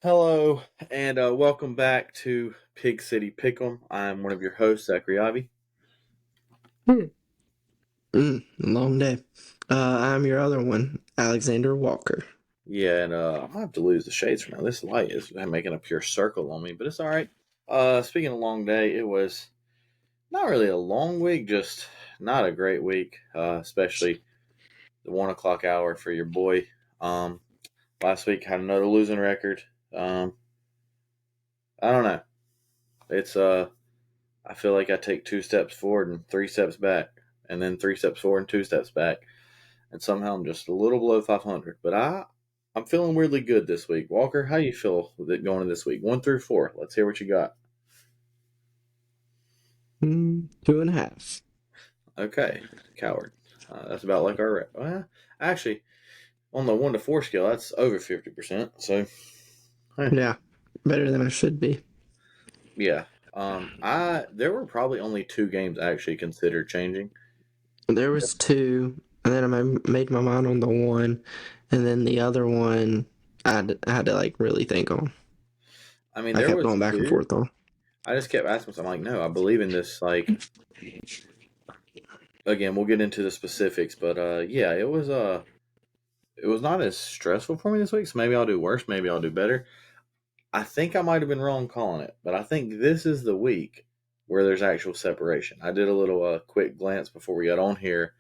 Hello, and welcome back to Pig City Pick'em. I'm one of your hosts, Zachary Ivy. Long day. I'm your other one, Alexander Walker. Yeah, and I might have to lose the shades for now. This light is making a pure circle on me, but it's all right. Speaking of long day, it was not really a long week, just not a great week, especially the 1 o'clock hour for your boy. Um, Last week had another losing record. Um, I don't know. It's I feel like I take 2 steps forward and 3 steps back, and then 3 steps forward and 2 steps back, and somehow I'm just a little below 500. But I'm feeling weirdly good this week. Walker, how you feel with it going into this week? 1 through 4. Let's hear what you got. 2.5. Okay, coward. That's about like our. Actually, on the 1 to 4 scale, that's over 50%. So, hey, Yeah, better than I should be. yeah. I there were probably only 2 games I actually considered changing. There was two, and then I made my mind on the one, and then the other one I had to like really think on. I mean, I there kept was going back and two. forth on. I just kept asking myself, I'm like, no, I believe in this. Like, again, we'll get into the specifics, but yeah, it was not as stressful for me this week. So maybe I'll do worse. Maybe I'll do better. I think I might have been wrong calling it, but I think this is the week where there's actual separation. I did a little quick glance before we got on here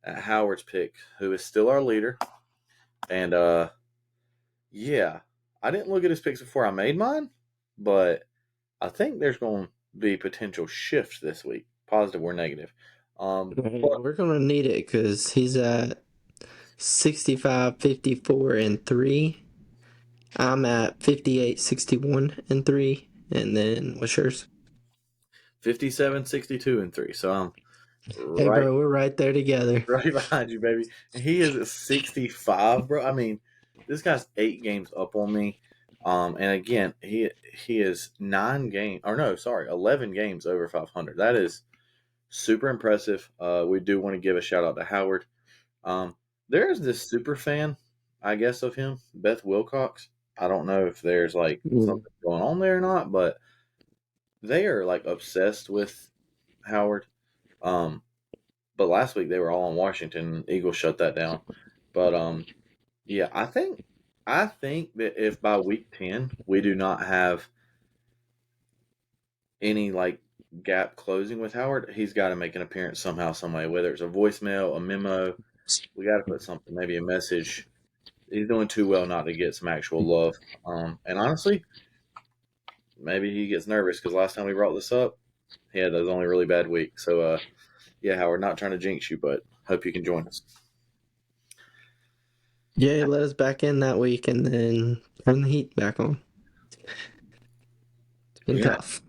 at Howard's pick, who is still our leader, and yeah, I didn't look at his picks before I made mine, but I think there's going to be potential shifts this week, positive or negative. But We're gonna need it because he's at 65, 54, and 3. I'm at 58, 61, and 3. And then what's yours? 57, 62, and 3. So I'm Hey, right bro, we're right there together. right behind you, baby. And he is at 65, bro. I mean, this guy's 8 games up on me. And again, he is 9 games, or no, sorry, 11 games over 500. That is super impressive. We do want to give a shout out to Howard. Um, there's this super fan, I guess, of him, Beth Wilcox. I don't know if there's like Mm. something going on there or not, but they are like obsessed with Howard. Um, but last week they were all in Washington. Eagles shut that down. But yeah, I think that if by week 10 we do not have any like gap closing with Howard, he's got to make an appearance somehow, some way. Whether it's a voicemail, a memo, we got to put something, maybe a message. He's doing too well not to get some actual love. And honestly, maybe he gets nervous because last time we brought this up, he had those only really bad weeks. So yeah, Howard, not trying to jinx you, but hope you can join us. Yeah, he let us back in that week and then turn the heat back on. It's been Yeah, tough.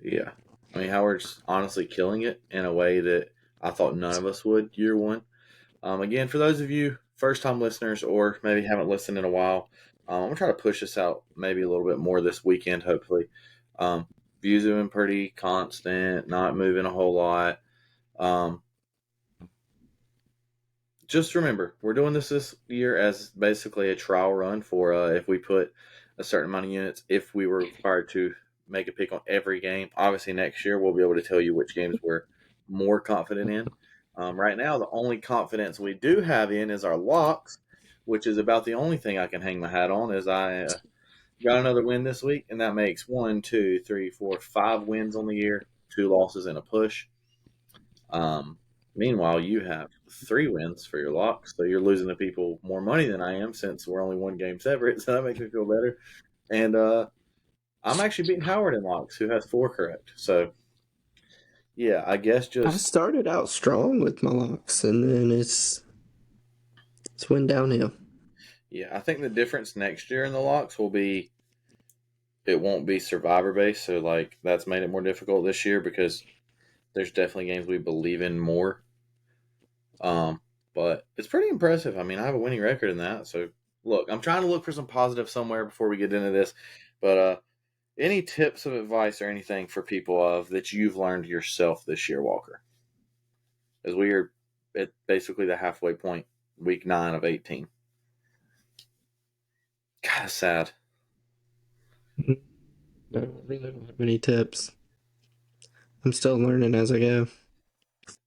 yeah. I mean, Howard's honestly killing it in a way that I thought none of us would year one. Again, for those of you first time listeners or maybe haven't listened in a while, I'm gonna try to push this out maybe a little bit more this weekend, hopefully. Um, Views have been pretty constant, not moving a whole lot. Um, just remember, we're doing this year as basically a trial run for if we put a certain amount of units, if we were required to make a pick on every game. Obviously, next year we'll be able to tell you which games we're more confident in. Right now, the only confidence we do have in is our locks, which is about the only thing I can hang my hat on. As I got another win this week, and that makes 5 wins on the year, 2 losses and a push. Um, Meanwhile, you have 3 wins for your locks, so you're losing to people more money than I am since we're only 1 game separate. So that makes me feel better. And I'm actually beating Howard in locks, who has 4 correct. So yeah, I guess I just started out strong with my locks, and then it's went downhill. yeah, I think the difference next year in the locks will be it won't be survivor based. So like that's made it more difficult this year because there's definitely games we believe in more. Um, but it's pretty impressive. I mean, I have a winning record in that. So look, I'm trying to look for some positive somewhere before we get into this. But any tips of advice or anything for people of that you've learned yourself this year, Walker? As we are at basically the halfway point, week 9 of 18. God, sad. I really don't have any tips. I'm still learning as I go.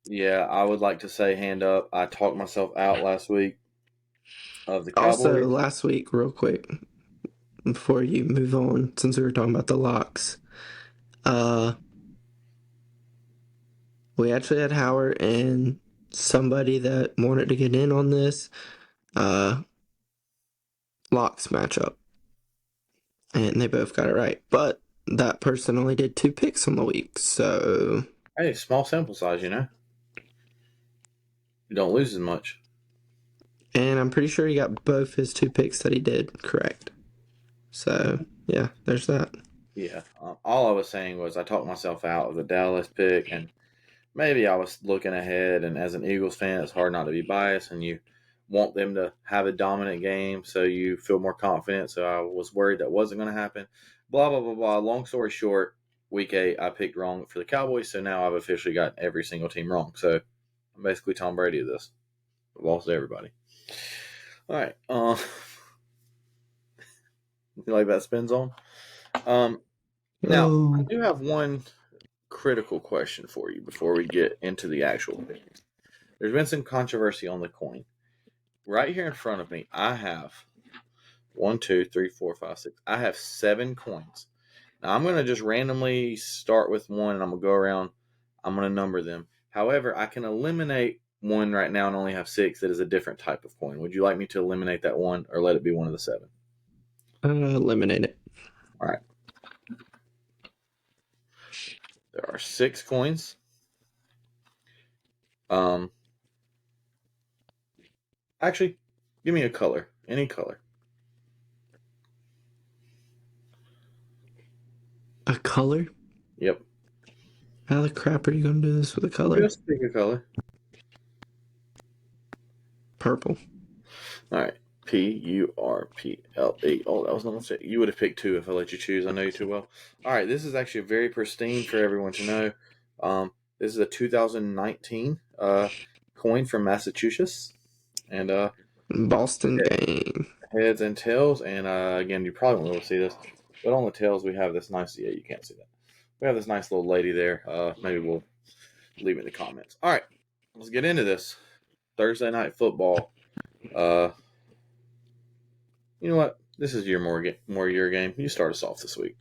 Yeah, I would like to say hand up. I talked myself out last week of the Also, Cowboys. last week, real quick, before you move on, since we were talking about the locks, uh, we actually had Howard and somebody that wanted to get in on this uh, locks matchup, and they both got it right. But that person only did 2 picks on the week, so Hey, small sample size, you know. You don't lose as much. and I'm pretty sure he got both his 2 picks that he did correct. So yeah, there's that. Yeah. All I was saying was I talked myself out of the Dallas pick, and maybe I was looking ahead. And as an Eagles fan, it's hard not to be biased, and you want them to have a dominant game, so you feel more confident. So I was worried that wasn't going to happen. Blah blah blah blah. Long story short, week 8 I picked wrong for the Cowboys, so now I've officially got every single team wrong. So I'm basically Tom Brady of this. I've lost to everybody. All right. You like that spin zone? Now, I Oh, do have one critical question for you before we get into the actual picks. There's been some controversy on the coin. Right here in front of me, I have 1, 2, 3, 4, 5, 6. I have 7 coins. Now, I'm going to just randomly start with one and I'm going to go around. I'm going to number them. However, I can eliminate one right now and only have 6 that is a different type of coin. Would you like me to eliminate that one or let it be one of the 7? eliminate it. All right. There are 6 coins. Actually, give me a color. Any color. A color? Yep. How the crap are you gonna do this with a color? Just pick a color. Purple. All right. Purple. Oh, that was not a mistake. You would have picked 2 if I let you choose. I know you too well. All right. This is actually very pristine for everyone to know. This is a 2019 coin from Massachusetts. And Boston game. heads and tails. And again, you probably won't be able to see this. But on the tails, we have this nice. Yeah, you can't see that. We have this nice little lady there. Maybe we'll leave it in the comments. All right. Let's get into this. Thursday night football. You know what? This is your more your game. You start us off this week.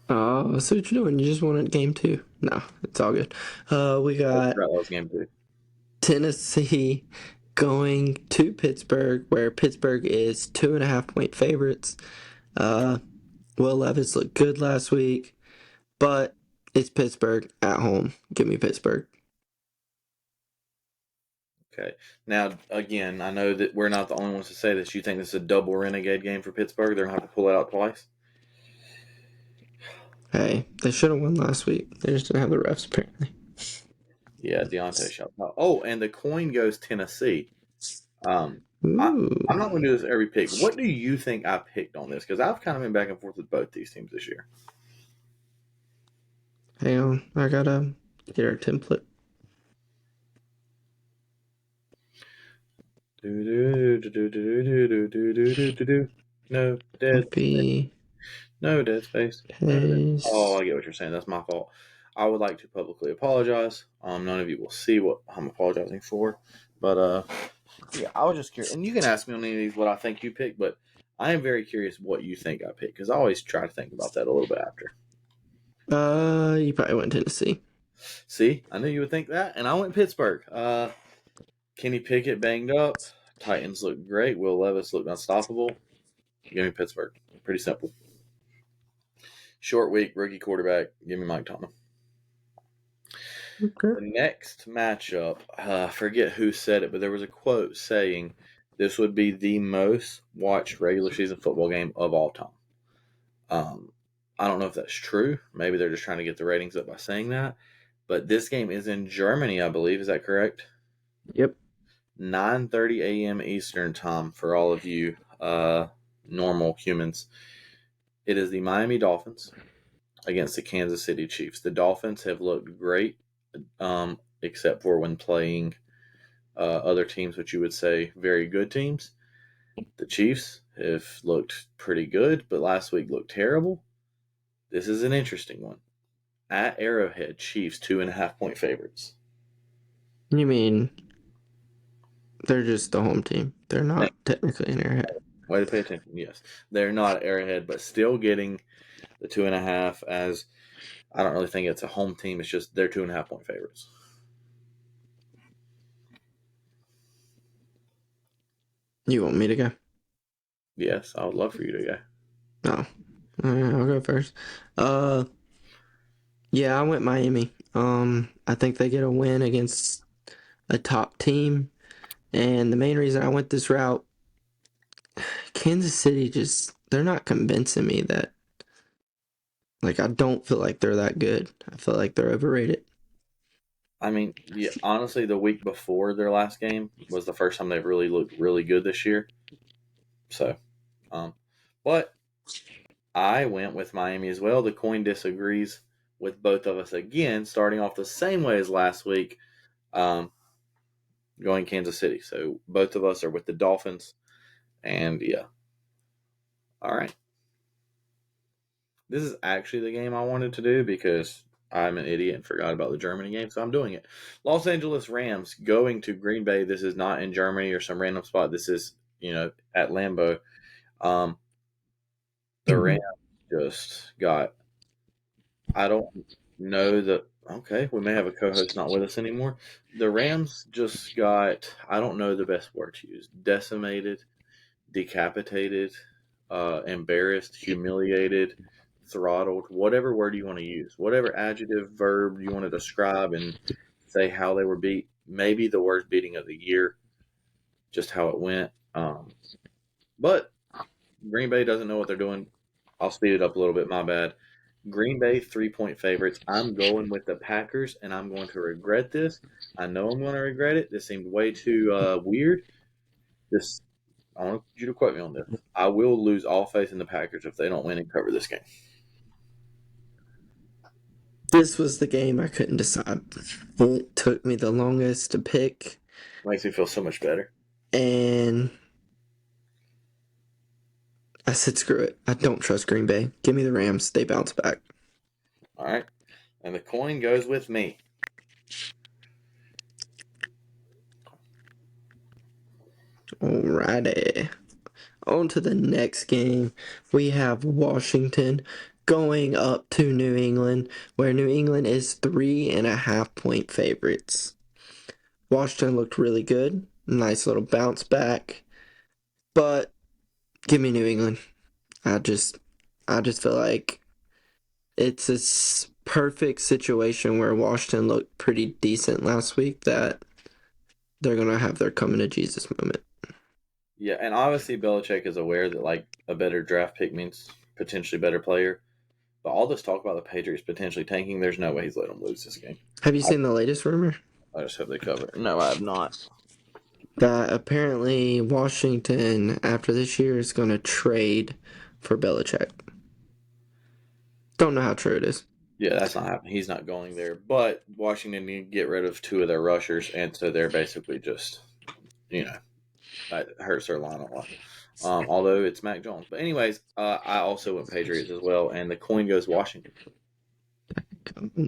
Oh, so what you're doing? You just wanted game 2? No, it's all good. We got That was game 2. Tennessee going to Pittsburgh, where Pittsburgh is 2.5 point favorites. Will Levis looked good last week, but it's Pittsburgh at home. Give me Pittsburgh. Okay. Now, again, I know that we're not the only ones to say this. You think this is a double renegade game for Pittsburgh? They're going to have to pull it out twice? Hey, they should have won last week. They just didn't have the refs, apparently. Yeah, Deontay shot. Oh, and the coin goes Tennessee. Ooh. I'm not going to do this every pick. What do you think I picked on this? Because I've kind of been back and forth with both these teams this year. Hang on, I gotta get our template. No dead. Copy, No dead space. Oh, I get what you're saying. That's my fault. I would like to publicly apologize. None of you will see what I'm apologizing for, but yeah, I was just curious. And you can ask me on any of these what I think you picked, but I am very curious what you think I picked because I always try to think about that a little bit after. You probably went Tennessee. See, I knew you would think that, and I went Pittsburgh. Kenny Pickett banged up. Titans looked great. Will Levis looked unstoppable. Give me Pittsburgh. Pretty simple. Short week, rookie quarterback. Give me Mike Tomlin. Okay. The next matchup, I forget who said it, but there was a quote saying this would be the most watched regular season football game of all time. I don't know if that's true. Maybe they're just trying to get the ratings up by saying that. But this game is in Germany, I believe. Is that correct? Yep. 9:30 a.m. Eastern time for all of you normal humans. It is the Miami Dolphins against the Kansas City Chiefs. The Dolphins have looked great, except for when playing other teams, which you would say very good teams. The Chiefs have looked pretty good, but last week looked terrible. This is an interesting one. At Arrowhead, Chiefs 2.5-point favorites. You mean they're just the home team? They're not technically an Arrowhead. Way to pay attention. Yes, they're not Arrowhead, but still getting the 2.5 as I don't really think it's a home team. It's just they're 2.5-point favorites. You want me to go? Yes, I would love for you to go. No. I'll go first. Yeah, I went Miami. I think they get a win against a top team. And the main reason I went this route, Kansas City they're not convincing me that, like, I don't feel like they're that good. I feel like they're overrated. I mean, yeah, honestly, the week before their last game was the first time they've really looked really good this year. So, but I went with Miami as well. The coin disagrees with both of us again, starting off the same way as last week, going Kansas City. So both of us are with the Dolphins, and yeah. All right. This is actually the game I wanted to do because I'm an idiot and forgot about the Germany game, so I'm doing it. Los Angeles Rams going to Green Bay. This is not in Germany or some random spot. This is, at Lambeau. The Rams just got, I don't know that, okay, we may have a co-host not with us anymore. The Rams just got, I don't know the best word to use, decimated, decapitated, embarrassed, humiliated, throttled, whatever word you want to use, whatever adjective, verb you want to describe and say how they were beat. Maybe the worst beating of the year, just how it went. But Green Bay doesn't know what they're doing. I'll speed it up a little bit. My bad. Green Bay 3-point favorites. I'm going with the Packers, and I'm going to regret this. I know I'm going to regret it. This seemed way too weird. I want you to quote me on this. I will lose all faith in the Packers if they don't win and cover this game. This was the game I couldn't decide. It took me the longest to pick. Makes me feel so much better. And I said, screw it. I don't trust Green Bay. Give me the Rams. They bounce back. All right. And the coin goes with me. Alrighty. On to the next game. We have Washington going up to New England, where New England is 3.5-point favorites. Washington looked really good. Nice little bounce back. But give me New England. I just feel like it's a perfect situation where Washington looked pretty decent last week that they're going to have their coming to Jesus moment. Yeah, and obviously Belichick is aware that like a better draft pick means potentially better player. But all this talk about the Patriots potentially tanking, there's no way he's letting them lose this game. Have you seen the latest rumor? I just hope they cover it. No, I have not. That apparently Washington, after this year, is going to trade for Belichick. Don't know how true it is. Yeah, that's not happening. He's not going there. But Washington need to get rid of two of their rushers, and so they're basically just, that hurts their line a lot. Although it's Mac Jones. But anyways, I also went Patriots as well, and the coin goes Washington.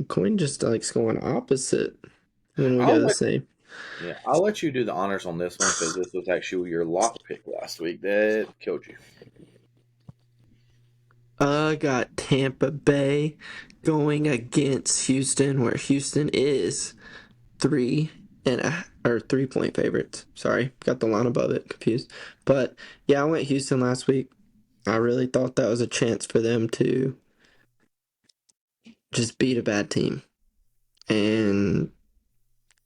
Coin just likes going opposite when we go the same. Yeah, I'll let you do the honors on this one because this was actually your lock pick last week that killed you. I got Tampa Bay going against Houston, where Houston is 3-point favorites. Sorry, got the line above it, confused. But yeah, I went Houston last week. I really thought that was a chance for them to just beat a bad team. And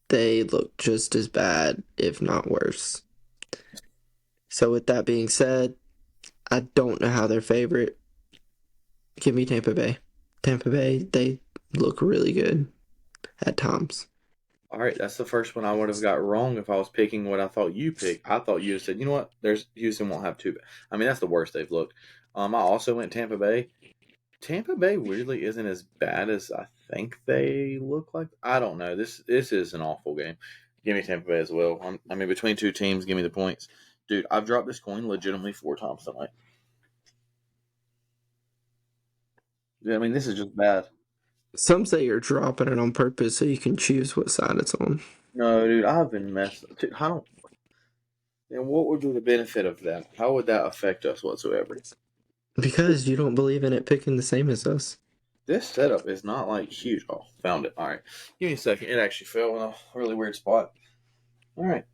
they look just as bad, if not worse. So with that being said, I don't know how they're favorite. Give me Tampa Bay. Tampa Bay, they look really good at times. All right, that's the first one I would have got wrong if I was picking what I thought you picked. I thought you said, you know what, Houston won't have two. I mean, that's the worst they've looked. I also went Tampa Bay. Tampa Bay weirdly isn't as bad as I think they look like. I don't know. This is an awful game. Give me Tampa Bay as well. I mean, between two teams, give me the points. Dude, I've dropped this coin legitimately 4 times tonight. I mean, this is just bad. Some say you're dropping it on purpose so you can choose what side it's on. No, dude, I've been messed up. Dude, I don't. And what would be the benefit of that? How would that affect us whatsoever? Because you don't believe in it picking the same as us. This setup is not like huge. Oh, found it. All right. Give me a second. It actually fell in a really weird spot. All right.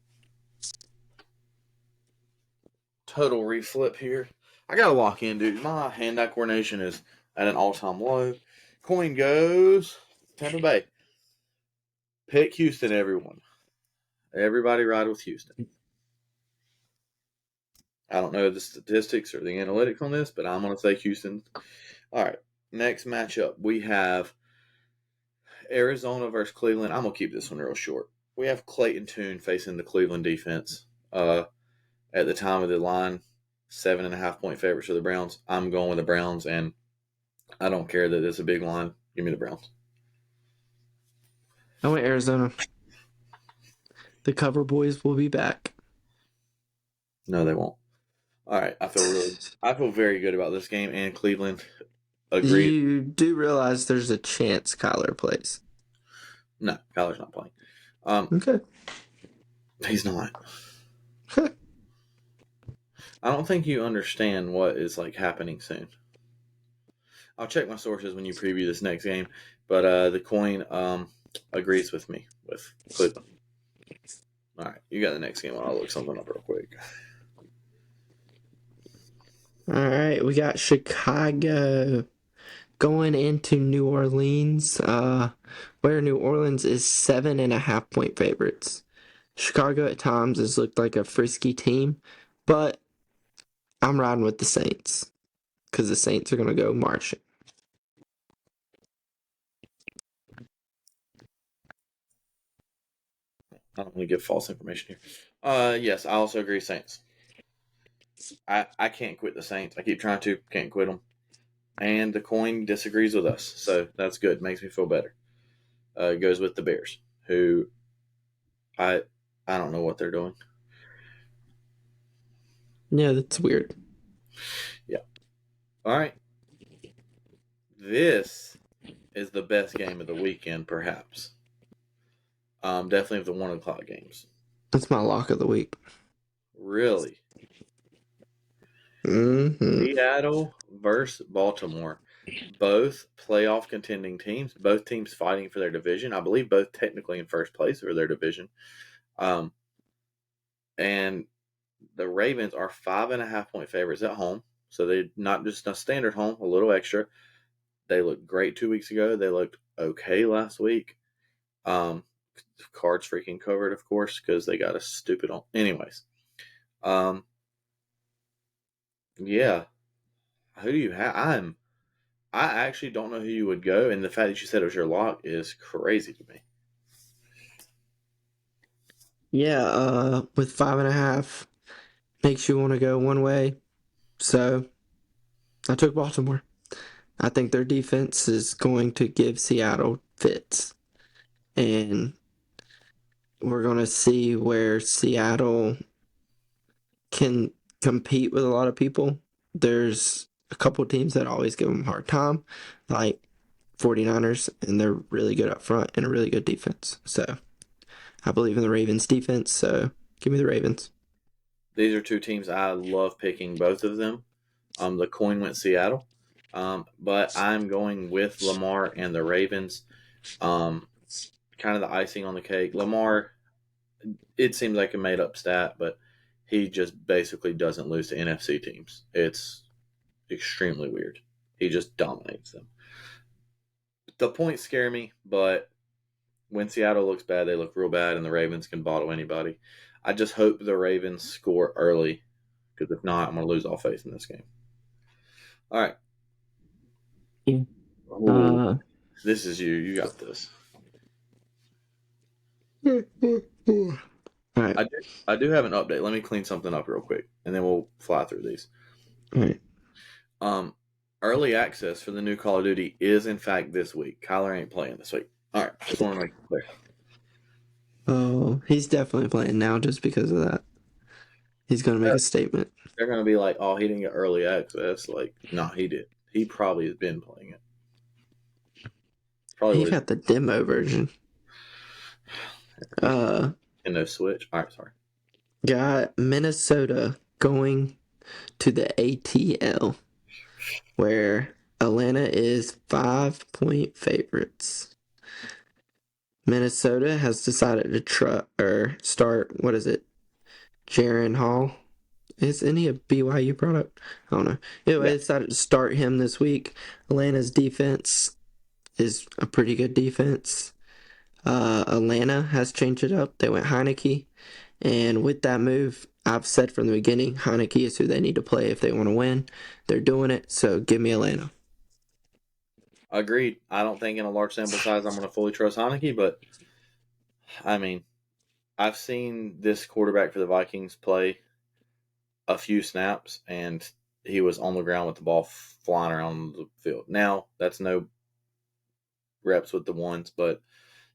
Total reflip here. I got to lock in, dude. My hand-eye coordination is at an all-time low. Coin goes Tampa Bay. Pick Houston, everyone. Everybody ride with Houston. I don't know the statistics or the analytics on this, but I'm going to say Houston. All right. Next matchup, we have Arizona versus Cleveland. I'm going to keep this one real short. We have Clayton Tune facing the Cleveland defense. At the time of the line, 7.5 point favorites for the Browns. I'm going with the Browns, and I don't care that it's a big line. Give me the Browns. I went Arizona. The cover boys will be back. No, they won't. All right, I feel very good about this game, and Cleveland agreed. You do realize there's a chance Kyler plays. No, Kyler's not playing. Okay. He's not. I don't think you understand what is like happening soon. I'll check my sources when you preview this next game, but the coin agrees with me with Cleveland. All right, you got the next game. I'll look something up real quick. All right, we got Chicago going into New Orleans, where New Orleans is 7.5 point favorites. Chicago at times has looked like a frisky team, but I'm riding with the Saints because the Saints are going to go marching. I don't want to give false information here. Yes, I also agree Saints. I can't quit the Saints. I keep trying to, can't quit them. And the coin disagrees with us, so that's good. Makes me feel better. It goes with the Bears, who I don't know what they're doing. Yeah, that's weird. Yeah. All right. This is the best game of the weekend, perhaps. Definitely of the 1 o'clock games. That's my lock of the week. Really? Mm-hmm. Seattle versus Baltimore. Both playoff contending teams. Both teams fighting for their division. I believe both technically in first place for their division. And the Ravens are 5.5 point favorites at home. So they're not just a standard home, a little extra. They looked great 2 weeks ago. They looked okay last week. Cards freaking covered, of course, because they got a stupid on. Anyways. Yeah. Who do you have? I actually don't know who you would go, and the fact that you said it was your lock is crazy to me. Yeah, with 5.5 makes you want to go one way. So I took Baltimore. I think their defense is going to give Seattle fits. And we're going to see where Seattle can compete with a lot of people. There's a couple teams that always give them a hard time, like 49ers, and they're really good up front and a really good defense. So I believe in the Ravens defense, so give me the Ravens. These are two teams I love picking, both of them. The coin went Seattle, but I'm going with Lamar and the Ravens. Kind of the icing on the cake. Lamar, it seems like a made-up stat, but he just basically doesn't lose to NFC teams. It's extremely weird. He just dominates them. The points scare me, but when Seattle looks bad, they look real bad, and the Ravens can bottle anybody. I just hope the Ravens score early, because if not, I'm going to lose all faith in this game. All right. Ooh, this is you. You got this. All right. I do have an update. Let me clean something up real quick, and then we'll fly through these. All right. Early access for the new Call of Duty is, in fact, this week. Kyler ain't playing this week. All right. Just want to make it clear. Oh, he's definitely playing now just because of that. He's going to make a statement. They're going to be like, oh, he didn't get early access. Like, no, he did. He probably has been playing it. Probably He was got the demo version. in no Switch. All right, sorry. Got Minnesota going to the ATL, where Atlanta is 5-point favorites. Minnesota has decided to start, what is it? Jaron Hall. Isn't he a BYU product? I don't know. Anyway, Yeah. they decided to start him this week. Atlanta's defense is a pretty good defense. Atlanta has changed it up. They went Heineke. And with that move, I've said from the beginning, Heineke is who they need to play if they want to win. They're doing it, so give me Atlanta. Agreed. I don't think in a large sample size I'm going to fully trust Heineke, but I mean, I've seen this quarterback for the Vikings play a few snaps, and he was on the ground with the ball flying around the field. Now, that's no reps with the ones, but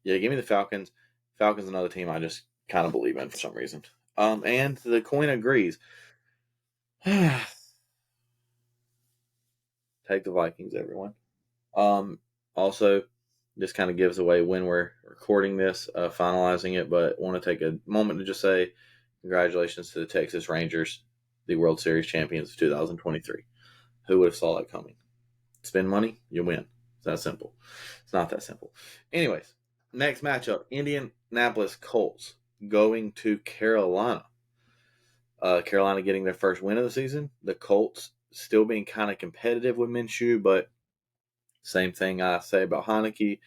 yeah, give me the Falcons. Falcons, another team I just kind of believe in for some reason. And the coin agrees. Take the Vikings, everyone. Also, this kind of gives away when we're recording this, finalizing it, but want to take a moment to just say congratulations to the Texas Rangers, the World Series champions of 2023. Who would have saw that coming? Spend money, you win. It's that simple. It's not that simple. Anyways, next matchup, Indianapolis Colts going to Carolina. Carolina getting their first win of the season. The Colts still being kind of competitive with Minshew, but same thing I say about Heineke.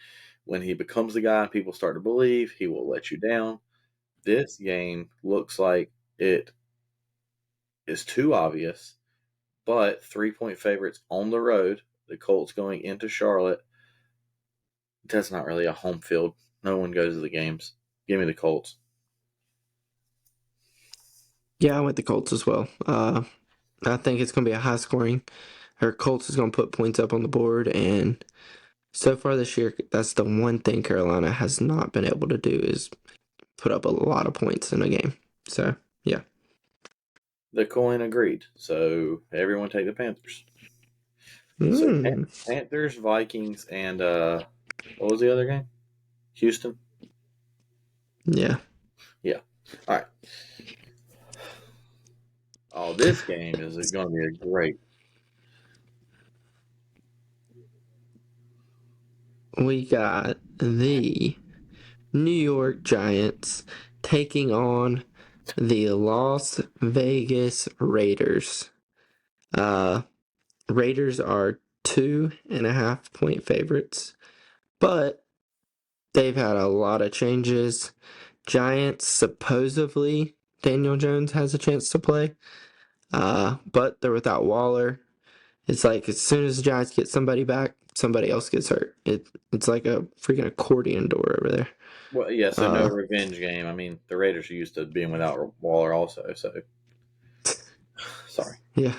When he becomes the guy, people start to believe he will let you down. This game looks like it is too obvious, but 3-point favorites on the road. The Colts going into Charlotte. That's not really a home field. No one goes to the games. Give me the Colts. Yeah, I went the Colts as well. I think it's going to be a high scoring. Her Colts is going to put points up on the board, and so far this year, that's the one thing Carolina has not been able to do is put up a lot of points in a game. So, yeah. The coin agreed. So everyone take the Panthers. So Panthers, Vikings, and what was the other game? Houston. Yeah. Yeah. All right. Oh, this game is going to be a great. We got the New York Giants taking on the Las Vegas Raiders. Raiders are 2.5-point favorites, but they've had a lot of changes. Giants, supposedly, Daniel Jones has a chance to play, but they're without Waller. It's like as soon as the Giants get somebody back, somebody else gets hurt. It's like a freaking accordion door over there. Well, yeah, so no revenge game. I mean, the Raiders are used to being without Waller also, so sorry. Yeah.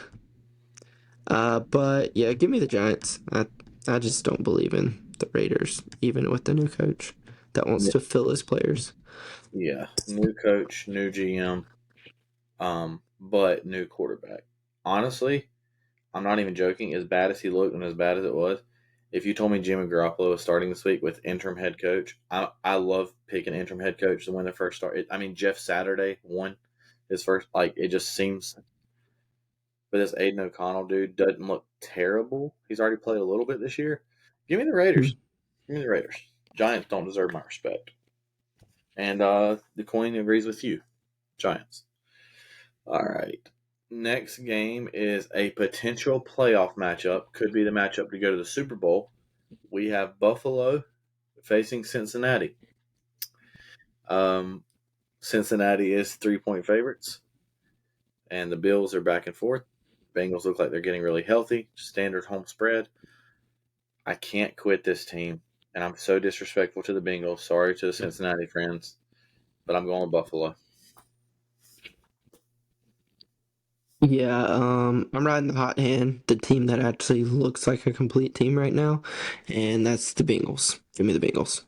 But yeah, give me the Giants. I just don't believe in the Raiders, even with the new coach that wants to fill his players. Yeah, new coach, new GM, but new quarterback. Honestly, I'm not even joking. As bad as he looked and as bad as it was, if you told me Jimmy Garoppolo was starting this week with interim head coach, I love picking interim head coach when they first start. I mean, Jeff Saturday won his first. Like it just seems. But this Aiden O'Connell dude doesn't look terrible. He's already played a little bit this year. Give me the Raiders. Give me the Raiders. Giants don't deserve my respect. And the coin agrees with you. Giants. All right. Next game is a potential playoff matchup. Could be the matchup to go to the Super Bowl. We have Buffalo facing Cincinnati. Cincinnati is 3-point favorites, and the Bills are back and forth. Bengals look like they're getting really healthy. Standard home spread. I can't quit this team, and I'm so disrespectful to the Bengals. Sorry to the Cincinnati friends, but I'm going with Buffalo. Yeah, I'm riding the hot hand, the team that actually looks like a complete team right now, and that's the Bengals. Give me the Bengals.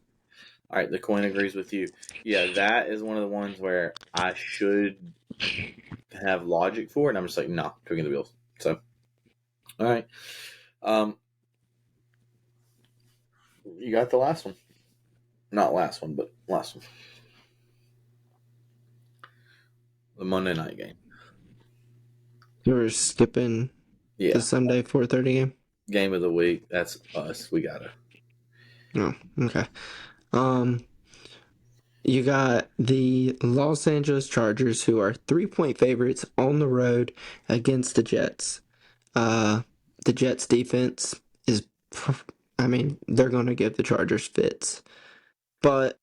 All right, the coin agrees with you. Yeah, that is one of the ones where I should have logic for it. And I'm just like, no, taking the Bills. So, all right. You got the last one. Not last one, but last one. The Monday night game. You were skipping Yeah. the Sunday 4:30 game? Game of the week. That's us. We got it. Oh, okay. You got the Los Angeles Chargers, who are 3-point favorites on the road against the Jets. The Jets defense is, I mean, they're going to give the Chargers fits. But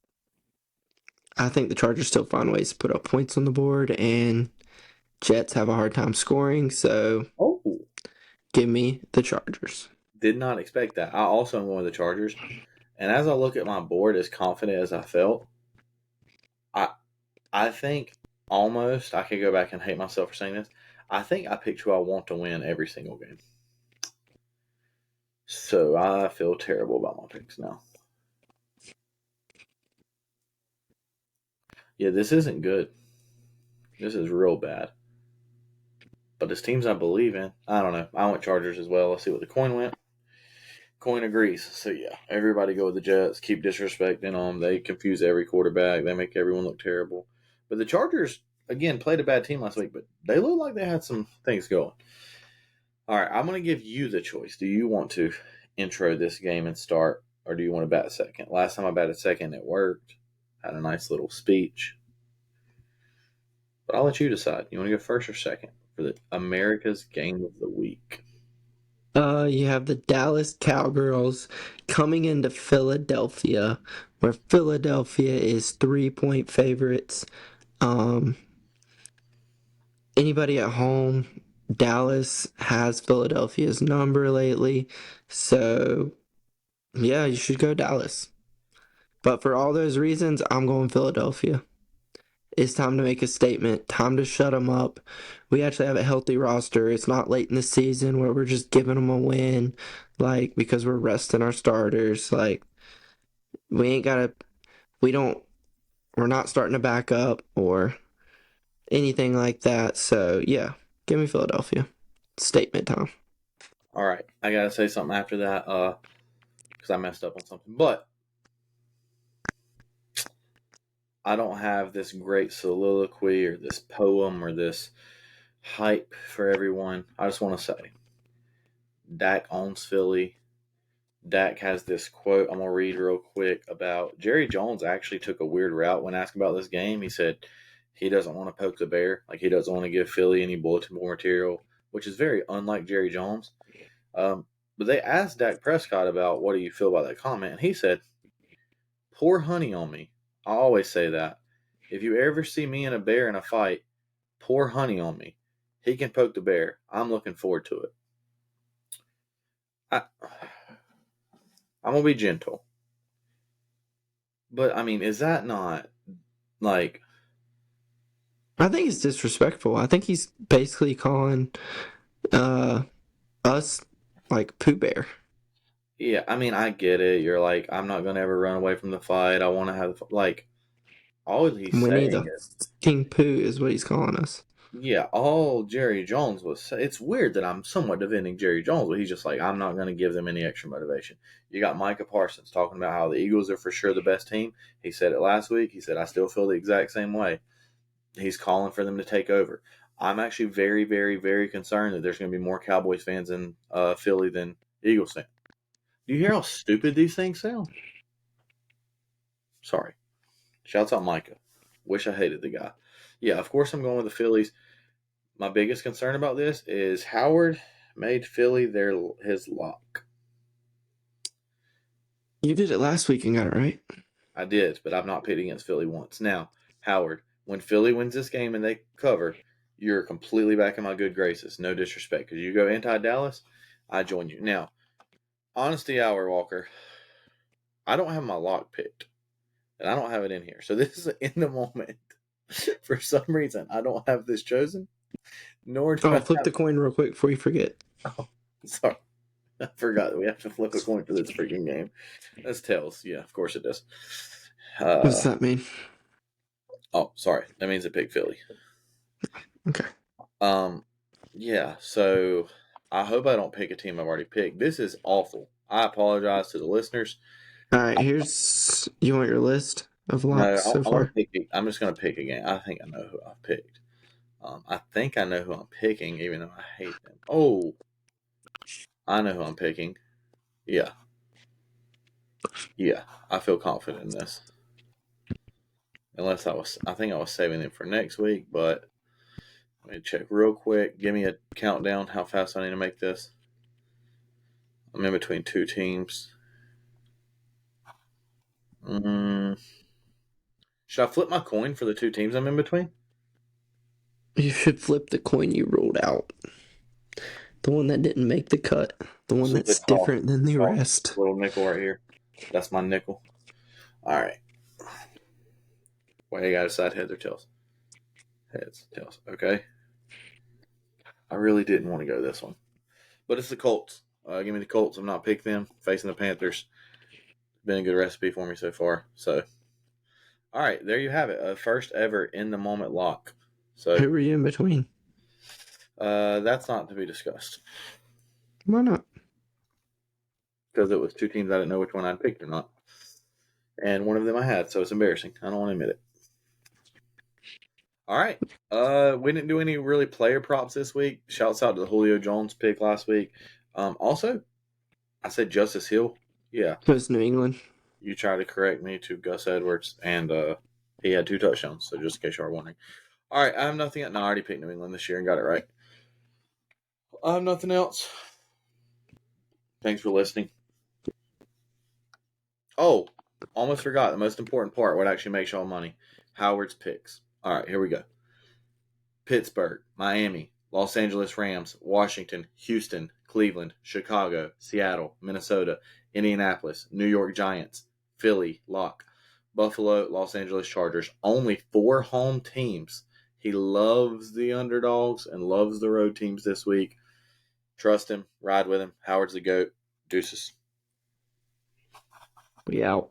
I think the Chargers still find ways to put up points on the board, and Jets have a hard time scoring, so give me the Chargers. Did not expect that. I also am going with the Chargers. And as I look at my board, as confident as I felt, I think almost I could go back and hate myself for saying this. I think I picked who I want to win every single game. So I feel terrible about my picks now. Yeah, this isn't good. This is real bad. But it's teams I believe in. I don't know. I went Chargers as well. Let's see what the coin went. Coin agrees. So yeah, everybody go with the Jets. Keep disrespecting them. They confuse every quarterback. They make everyone look terrible. But the Chargers, again, played a bad team last week, but they look like they had some things going. All right, I'm going to give you the choice. Do you want to intro this game and start, or do you want to bat second? Last time I batted second, it worked. Had a nice little speech. But I'll let you decide. You want to go first or second for the America's Game of the Week? You have the Dallas Cowgirls coming into Philadelphia, where Philadelphia is 3-point favorites. Anybody at home, Dallas has Philadelphia's number lately, so yeah, you should go Dallas. But for all those reasons, I'm going Philadelphia. It's time to make a statement. Time to shut them up. We actually have a healthy roster. It's not late in the season where we're just giving them a win, like, because we're resting our starters. Like, we ain't got to, we're not starting to back up or anything like that. So, yeah, give me Philadelphia. Statement time. All right, I got to say something after that because I messed up on something. But I don't have this great soliloquy or this poem or this hype for everyone. I just want to say Dak owns Philly. Dak has this quote I'm going to read real quick about Jerry Jones actually took a weird route when asked about this game. He said he doesn't want to poke the bear. Like he doesn't want to give Philly any bulletin board material, which is very unlike Jerry Jones. But they asked Dak Prescott about what do you feel about that comment, and he said, pour honey on me. I always say that. If you ever see me and a bear in a fight, pour honey on me. He can poke the bear. I'm looking forward to it. I'm going to be gentle. But, I mean, is that not, like... I think it's disrespectful. I think he's basically calling us, like, Pooh Bear. Yeah, I mean, I get it. You're like, I'm not going to ever run away from the fight. I want to have, like, all he's Winnie saying the is... King Pooh is what he's calling us. Yeah, all Jerry Jones was. It's weird that I'm somewhat defending Jerry Jones, but he's just like, I'm not going to give them any extra motivation. You got Micah Parsons talking about how the Eagles are for sure the best team. He said it last week. He said, I still feel the exact same way. He's calling for them to take over. I'm actually very, very, very concerned that there's going to be more Cowboys fans in Philly than Eagles fans. Do you hear how stupid these things sound? Sorry. Shouts out Micah. Wish I hated the guy. Yeah, of course I'm going with the Phillies. My biggest concern about this is Howard made Philly his lock. You did it last week and got it right. I did, but I've not picked against Philly once. Now, Howard, when Philly wins this game and they cover, you're completely back in my good graces. No disrespect. Because you go anti-Dallas, I join you. Now, honesty hour, Walker, I don't have my lock picked. And I don't have it in here. So this is in the moment. For some reason, I don't have this chosen. Nor do I flip the coin real quick before you forget. Oh, sorry. I forgot that we have to flip a coin for this freaking game. That's tails. Yeah, of course it does. What's that mean? Oh, sorry. That means it picked Philly. Okay. Yeah, so I hope I don't pick a team I've already picked. This is awful. I apologize to the listeners. All right. Here's you want your list of No, locks so I want to far. pick. I'm just going to pick again. I think I know who I've picked. I think I know who I'm picking, even though I hate them. Oh, I know who I'm picking. Yeah, yeah. I feel confident in this. Unless I think I was saving them for next week, but let me check real quick. Give me a countdown. How fast I need to make this? I'm in between two teams. Mm, should I flip my coin for the two teams I'm in between? You should flip the coin you rolled out. The one that didn't make the cut. The one So the that's different than the toss rest. little nickel right here. That's my nickel. All right. Wait, I gotta decide heads or tails. Heads, tails. Okay. I really didn't want to go this one, but it's the Colts. Give me the Colts. I'm not picking them. Facing the Panthers. Been a good recipe for me so far. So, all right, there you have it. First ever in the moment lock. So Who were you in between? that's not to be discussed Why not? because it was two teams I didn't know which one I'd picked or not, and one of them I had, so it's embarrassing. I don't want to admit it. All right. We didn't do any really player props this week. Shouts out to the Julio Jones pick last week. Also, I said Justice Hill. Yeah, It was New England. you tried to correct me to Gus Edwards, and he had 2 touchdowns. So just in case you are wondering. All right, I have nothing. No, I already picked New England this year and got it right. I have nothing else. Thanks for listening. Oh, almost forgot the most important part. What actually makes y'all money? Howard's picks. All right, here we go. Pittsburgh, Miami, Los Angeles Rams, Washington, Houston, Cleveland, Chicago, Seattle, Minnesota, Indianapolis, New York Giants, Philly, lock, Buffalo, Los Angeles Chargers. Only 4 home teams. He loves the underdogs and loves the road teams this week. Trust him. Ride with him. Howard's the GOAT. Deuces. We out.